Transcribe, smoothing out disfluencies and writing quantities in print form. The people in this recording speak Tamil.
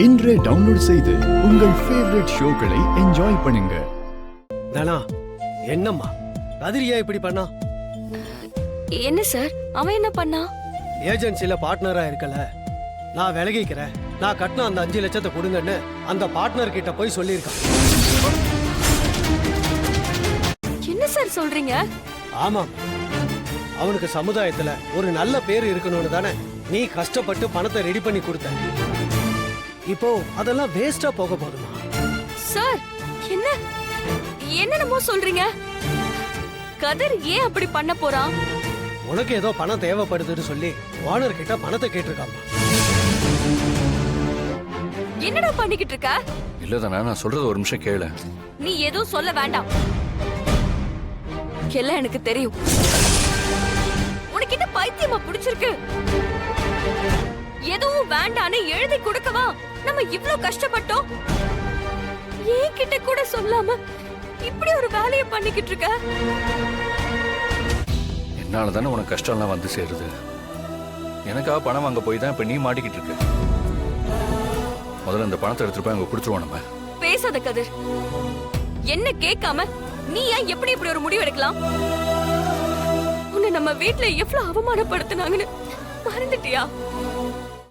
இன்றே டவுன்லோட் செய்து உங்கள் ஃபேவரட் ஷோக்களை என்ஜாய் பண்ணுங்க. நானா என்னம்மா கதிரியா இப்படி பண்ணா? என்ன சார் அவன் என்ன பண்ணா? ஏஜென்சில பார்ட்னரா இருக்கல, நான் விலகிக்கிறேன், நான் கட்டின அந்த 5 லட்சத்தை கொடுங்கன்னு அந்த பார்ட்னர் கிட்ட போய் சொல்லியிருக்கான். என்ன சார் சொல்றீங்க? ஆமாம், அவனுக்கு சமுதாயத்துல ஒரு நல்ல பேர் இருக்கணும்னு தானே நீ கஷ்டப்பட்டு பணத்தை ரெடி பண்ணி கொடுத்த. இப்போ அதெல்லாம் வேஸ்டா போக போதுமா? சார் என்ன என்னமோ சொல்றீங்க? கதிர் ஏன் அப்படி பண்ண போறான்? உனக்கு ஏதோ பணம் தேவைப்படுதுன்னு சொல்லி ஓனர் கிட்ட பணத்தை கேட்டிருக்காமா. என்னடா பண்ணிக்கிட்டு இருக்க? இல்லதானா, நான் சொல்றது ஒரு நிமிஷம் கேளு. நீ எதுவும் சொல்ல வேண்டாம், எல்லாம் எனக்கு தெரியும். உனக்கு என்ன பைத்தியமா பிடிச்சிருக்கு? எதுவும் வேண்டான்னு எழுதி கொடுக்கவா நம்ம இவ்ளோ கஷ்டப்பட்டோம்? ஏன் கிட்ட கூட சொல்லாம இப்படி ஒரு வேலையை பண்ணிக்கிட்டு இருக்க? என்னால தானே உனக்கு கஷ்டம்லாம் வந்து சேருது. எனக்காக பணம் வாங்க போய் தான் இப்ப நீ மாட்டிக்கிட்டு இருக்க. முதல்ல இந்த பணத்தை எடுத்துட்டு போய் அங்க கொடுத்துருவோம். நம்ம பேசாத கதிர், என்ன கேட்காம நீ ஏன் எப்படி இப்படி ஒரு முடிவு எடுக்கலாம்? உன்னை நம்ம வீட்டுல எவ்வளவு அவமானப்படுத்தினாங்கன்னு மறந்துட்டியா?